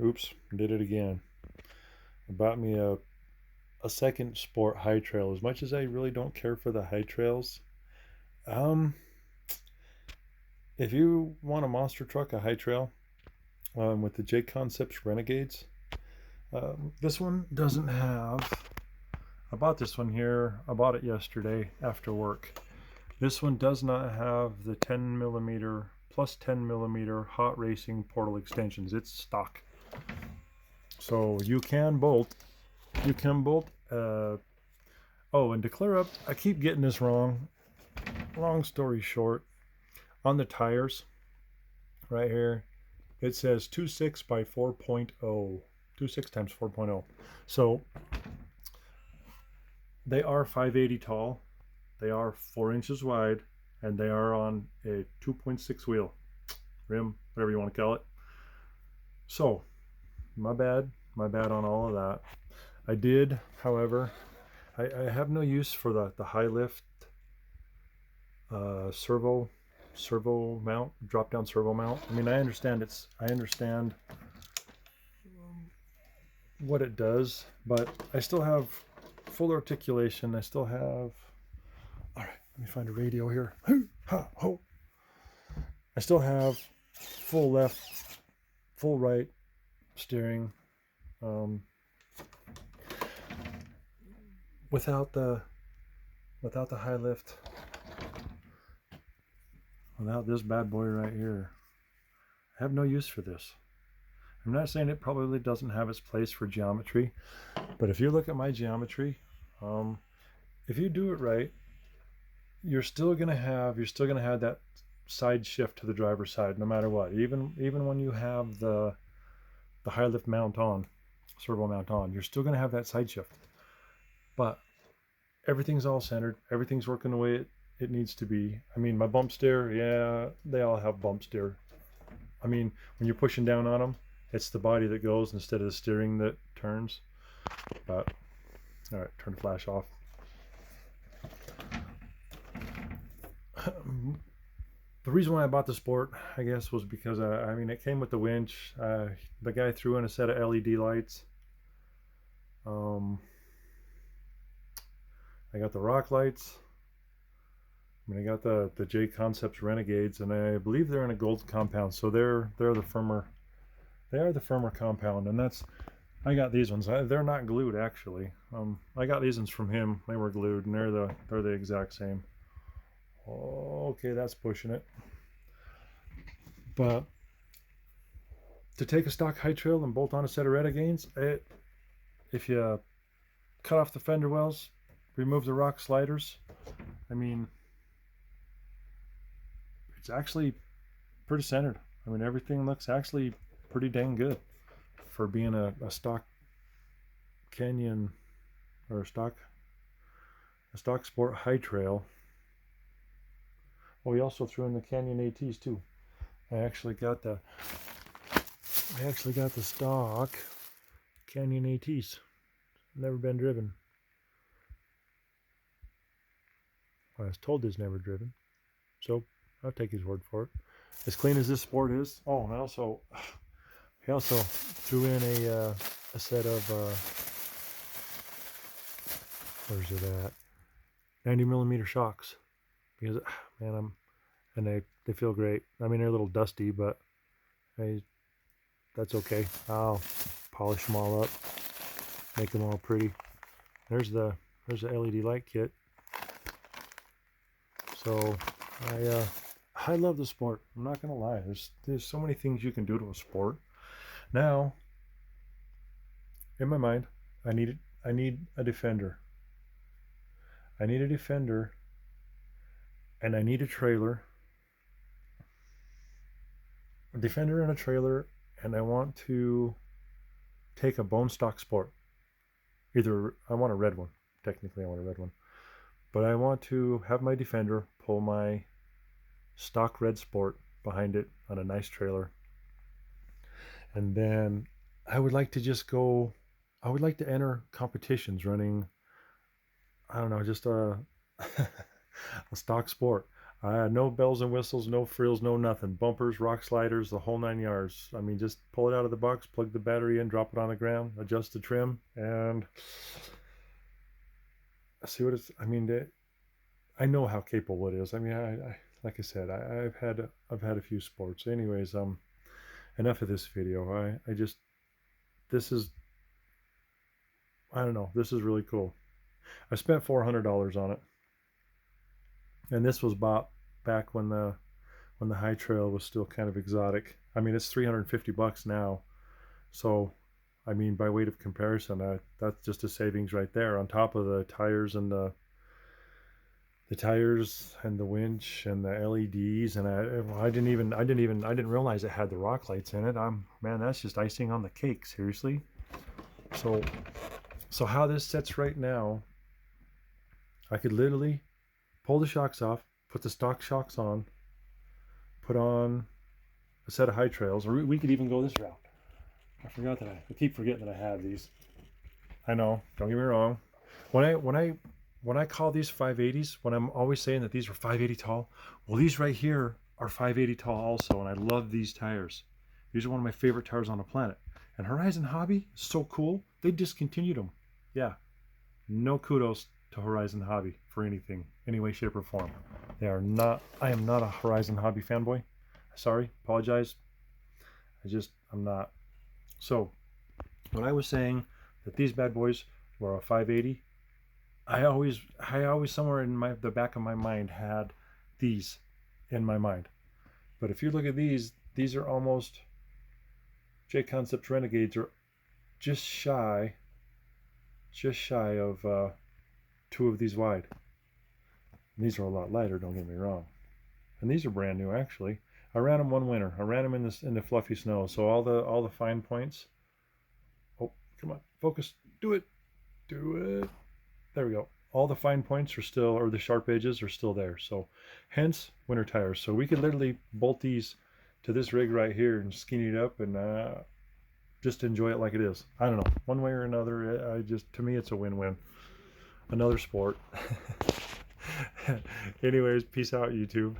Oops, did it again. I bought me a second Sport high trail. As much as I really don't care for the high trails, um, if you want a monster truck, a high trail, with the JConcepts Renegades, this one doesn't have. I bought this one here. I bought it yesterday after work. This one does not have the 10 millimeter plus 10 millimeter hot racing portal extensions. It's stock. So you can bolt. You can bolt. Oh, and to clear up, I keep getting this wrong. Long story short, on the tires, right here, it says 26 by 4.0. 26 times 4.0. So they are 580 tall. They are 4 inches wide, and they are on a 2.6 wheel rim, whatever you want to call it. So my bad on all of that. I did, however, I have no use for the high lift servo mount, drop down servo mount. I mean, I understand what it does, but I still have full articulation. I still have, all right, let me find a radio here. I still have full left, full right steering, without the high lift, without this bad boy right here. I have no use for this. I'm not saying it probably doesn't have its place for geometry, but if you look at my geometry, if you do it right, you're still gonna have that side shift to the driver's side no matter what. Even when you have the high lift mount on, servo mount on, you're still gonna have that side shift. But everything's all centered. Everything's working the way it needs to be. I mean, my bump steer, yeah, they all have bump steer. I mean, when you're pushing down on them, it's the body that goes instead of the steering that turns. But all right, turn the flash off. The reason why I bought the Sport, I guess, was because I mean, it came with the winch. The guy threw in a set of LED lights. I got the rock lights. I mean, I got the JConcepts Renegades, and I believe they're in a gold compound, so they're the firmer. They are the firmer compound, and that's. I got these ones. They're not glued actually. I got these ones from him. They were glued, and they're the exact same. Okay, that's pushing it. But to take a stock high trail and bolt on a set of Renegades, if you cut off the fender wells, remove the rock sliders, I mean, it's actually pretty centered. I mean, everything looks actually pretty dang good for being a stock Canyon or a stock Sport high trail. Oh, we also threw in the Canyon ATs too. I actually got the stock Canyon ATs. Never been driven. I was told it's never driven, so I'll take his word for it. As clean as this Sport is. Oh, and he also threw in a set of where's it at? 90 millimeter shocks, because man, they feel great. I mean, they're a little dusty, but that's okay. I'll polish them all up, make them all pretty. There's the LED light kit. So I love the Sport. I'm not gonna lie. There's so many things you can do to a Sport. Now, in my mind, I need a defender. I need a defender, and I need a trailer. A defender and a trailer, and I want to take a bone stock Sport. Either I want a red one. Technically, I want a red one. But I want to have my defender pull my stock red Sport behind it on a nice trailer. And then I would like to enter competitions running, I don't know, just a stock Sport. No bells and whistles, no frills, no nothing. Bumpers, rock sliders, the whole 9 yards. I mean, just pull it out of the box, plug the battery in, drop it on the ground, adjust the trim, and see what it's. I mean, I know how capable it is. I mean, like I said, I've had a few sports. Anyways, enough of this video. I just this is I don't know. This is really cool. I spent $400 on it, and this was bought back when the high trail was still kind of exotic. I mean, it's 350 bucks now. So, I mean, by weight of comparison, that's just a savings right there on top of the tires and the tires and the winch and the LEDs. And I didn't realize it had the rock lights in it. Man, that's just icing on the cake. Seriously. So, so how this sets right now, I could literally pull the shocks off, put the stock shocks on, put on a set of high trails, or we could even go this route. I keep forgetting that I have these. I know, don't get me wrong. When I call these 580s, when I'm always saying that these are 580 tall, well, these right here are 580 tall also, and I love these tires. These are one of my favorite tires on the planet. And Horizon Hobby is so cool, they discontinued them. Yeah, no kudos to Horizon Hobby for anything, any way, shape, or form. They are not. I am not a Horizon Hobby fanboy. Sorry, apologize. I'm not. So, when I was saying that these bad boys were a 580, I always somewhere in the back of my mind had these in my mind. But if you look at these are almost JConcepts Renegades are just shy of 2 of these wide. And these are a lot lighter, don't get me wrong. And these are brand new actually. I ran them one winter. I ran them in the fluffy snow. So all the fine points. Oh, come on, focus. Do it. There we go. All the fine points are still, or the sharp edges are still there. So hence winter tires. So we could literally bolt these to this rig right here and skinny it up and just enjoy it like it is. I don't know. One way or another, to me, it's a win-win. Another sport. Anyways, peace out, YouTube.